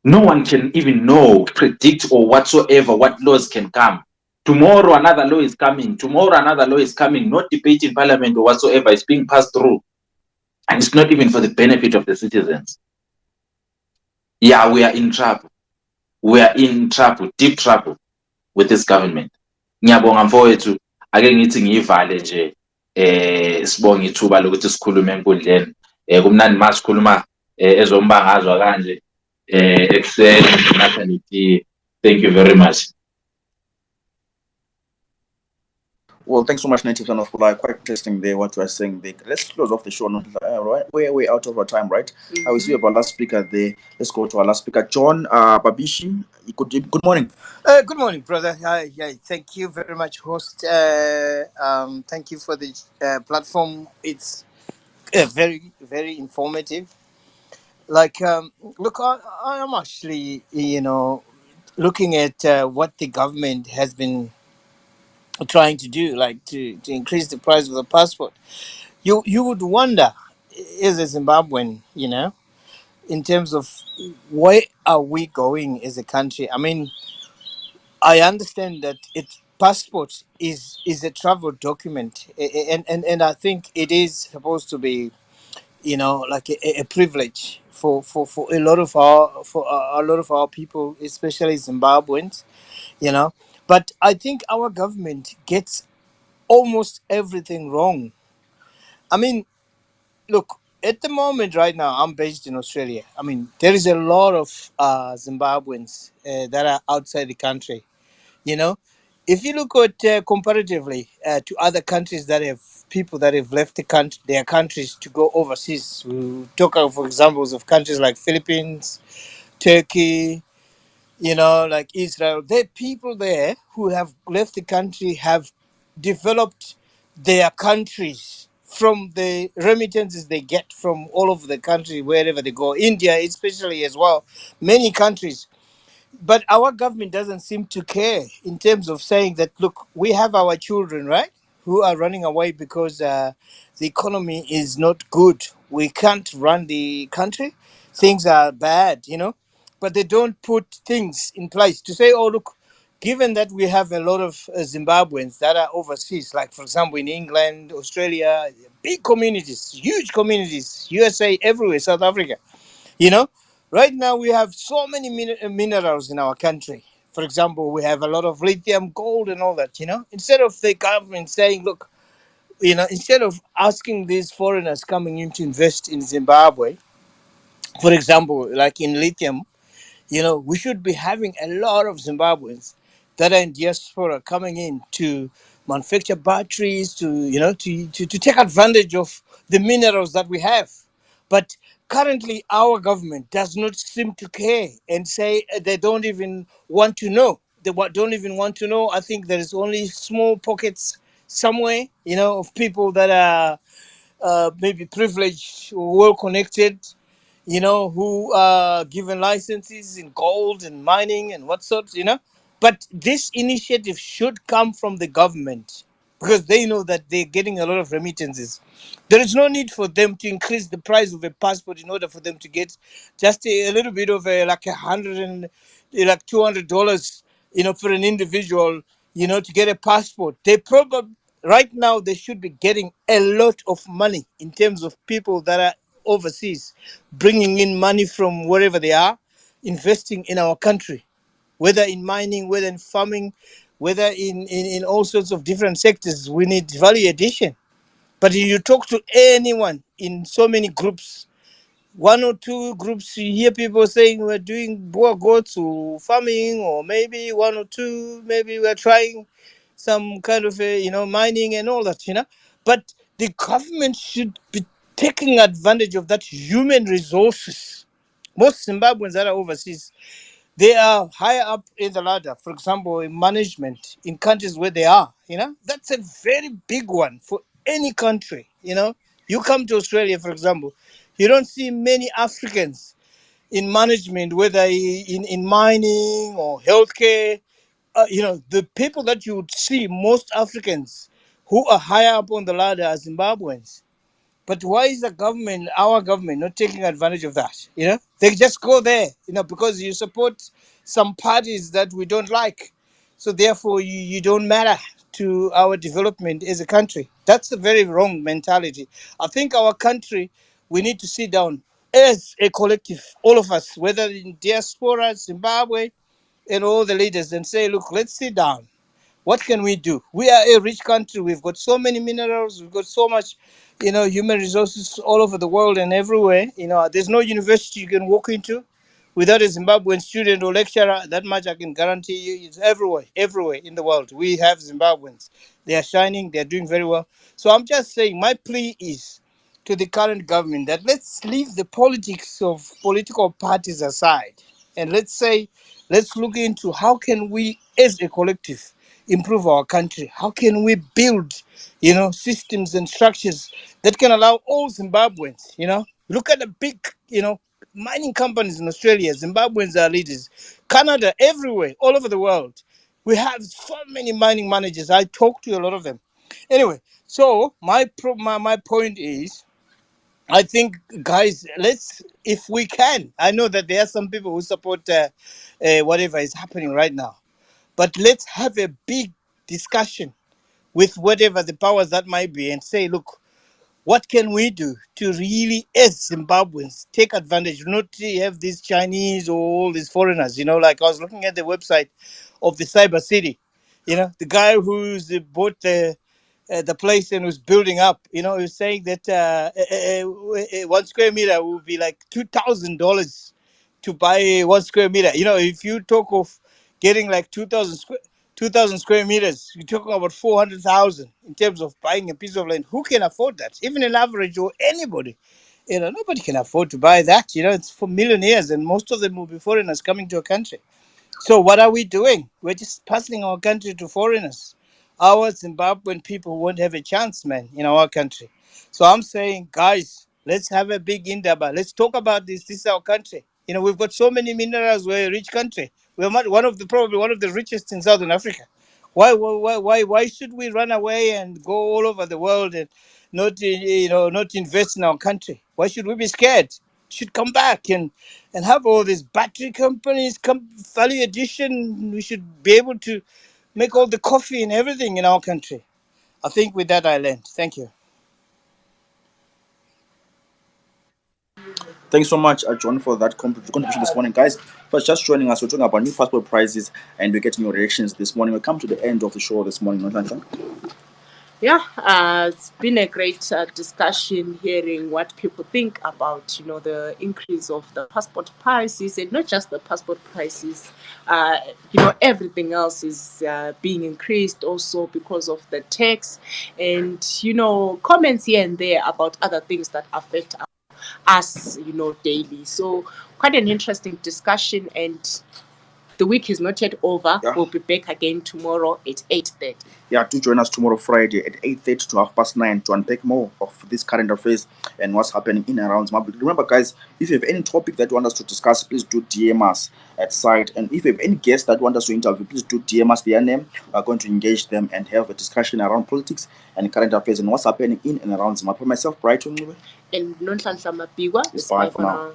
No one can even predict or whatsoever what laws can come. Tomorrow another law is coming. Tomorrow another law is coming. Not debate in parliament or whatsoever. It's being passed through. And it's not even for the benefit of the citizens. Yeah, we are in trouble. We are in trouble, deep trouble with this government. Ngiyabonga mfowethu, ake ngithi ngivale nje sibonge ithuba lokuthi sikhulume enkundleni. Kumnandi masikhuluma ezombangazwa kanje ekuseni natha netiye. Thank you very much. Well, thanks so much, Native Son of Kula. Quite interesting there what you are saying there. Let's close off the show. Right? We're out of our time, right? I will see our last speaker there. Let's go to our last speaker, John Babishi. Good morning. Good morning, brother. Hi. Thank you very much, host. Thank you for the platform. It's very, very informative. Like, look, I am actually, looking at what the government has been trying to do, like to increase the price of the passport. You would wonder, as a Zimbabwean, in terms of where are we going as a country? I mean, I understand that passport is a travel document, and I think it is supposed to be, like a privilege for a lot of our people, especially Zimbabweans, you know. But I think our government gets almost everything wrong. I mean, look, at the moment right now, I'm based in Australia. I mean, there is a lot of Zimbabweans that are outside the country. You know, if you look at comparatively to other countries that have people that have left their countries to go overseas, we talk of examples of countries like Philippines, Turkey, like Israel. There are people there who have left the country, have developed their countries from the remittances they get from all over the country, wherever they go. India, especially as well, many countries. But our government doesn't seem to care in terms of saying that, look, we have our children, right, who are running away because the economy is not good. We can't run the country. Things are bad, but they don't put things in place to say, oh, look, given that we have a lot of Zimbabweans that are overseas, like, for example, in England, Australia, big communities, huge communities, USA, everywhere, South Africa. You know, right now we have so many minerals in our country. For example, we have a lot of lithium, gold, and all that. Instead of the government saying, look, instead of asking these foreigners coming in to invest in Zimbabwe, for example, like in lithium, we should be having a lot of Zimbabweans that are in diaspora coming in to manufacture batteries, to take advantage of the minerals that we have. But currently, our government does not seem to care and say they don't even want to know. Don't even want to know. I think there is only small pockets somewhere, of people that are maybe privileged or well connected, who are given licenses in gold and mining and what sorts. But this initiative should come from the government because they know that they're getting a lot of remittances. There is no need for them to increase the price of a passport in order for them to get just a little bit of like like $200, for an individual, to get a passport. They probably right now they should be getting a lot of money in terms of people that are overseas, bringing in money from wherever they are, investing in our country, whether in mining, whether in farming, whether in all sorts of different sectors. We need value addition. But you talk to anyone in so many groups, one or two groups, you hear people saying we're doing boer goats or farming, or maybe one or two, maybe we're trying some kind of mining and all that. But the government should be taking advantage of that human resources. Most Zimbabweans that are overseas, they are higher up in the ladder. For example, in management in countries where they are. That's a very big one for any country. You come to Australia, for example, you don't see many Africans in management, whether in mining or healthcare. The people that you would see, most Africans who are higher up on the ladder are Zimbabweans. But why is our government, not taking advantage of that? They just go there, because you support some parties that we don't like. So therefore, you don't matter to our development as a country. That's a very wrong mentality. I think our country, we need to sit down as a collective, all of us, whether in diaspora, Zimbabwe, and all the leaders, and say, look, let's sit down. What can we do? We are a rich country. We've got so many minerals. We've got so much, human resources all over the world and everywhere. There's no university you can walk into without a Zimbabwean student or lecturer. That much I can guarantee you. It's everywhere in the world. We have Zimbabweans. They are shining. They are doing very well. So I'm just saying, my plea is to the current government that let's leave the politics of political parties aside, and let's look into how can we as a collective improve our country. How can we build systems and structures that can allow all Zimbabweans, look at the big mining companies in Australia. Zimbabweans are leaders. Canada, everywhere, all over the world, we have so many mining managers. I talk to a lot of them. Anyway, so my point is, I think, guys, let's, if we can, I know that there are some people who support whatever is happening right now, but let's have a big discussion with whatever the powers that might be and say, look, what can we do to really, as Zimbabweans, take advantage, not to have these Chinese or all these foreigners, like I was looking at the website of the Cyber City, the guy who's bought the place and was building up, he was saying that 1 square meter would be like $2,000 to buy 1 square meter. If you talk of getting like 2,000 square meters, you're talking about 400,000 in terms of buying a piece of land. Who can afford that? Even an average or anybody, nobody can afford to buy that. It's for millionaires, and most of them will be foreigners coming to a country. So what are we doing? We're just passing our country to foreigners. Our Zimbabwean people won't have a chance, man, in our country. So I'm saying, guys, let's have a big indaba. Let's talk about this. This is our country. We've got so many minerals. We're a rich country. We're probably one of the richest in Southern Africa. Why should we run away and go all over the world and not invest in our country? Why should we be scared? Should come back and have all these battery companies come value addition. We should be able to make all the coffee and everything in our country. I think with that I land. Thank you. Thanks so much, John, for that contribution this morning. Guys, first just joining us, we're talking about new passport prices and we're getting your reactions this morning. We come to the end of the show this morning. Yeah, it's been a great discussion, hearing what people think about, the increase of the passport prices, and not just the passport prices. Everything else is being increased also because of the tax, and comments here and there about other things that affect us, daily. So quite an interesting discussion, and the week is not yet over. Yeah. We'll be back again tomorrow at 8:30. Yeah, do join us tomorrow Friday at 8:30 to 9:30 to unpack more of this current affairs and what's happening in and around Zimbabwe. Remember, guys, if you have any topic that you want us to discuss, please do DM us at site. And if you have any guests that want us to interview, please do DM us their name. We're going to engage them and have a discussion around politics and current affairs and what's happening in and around Zimbabwe. Myself, Brighton, and Nonhlanhla Mapigwa. It's bye for now.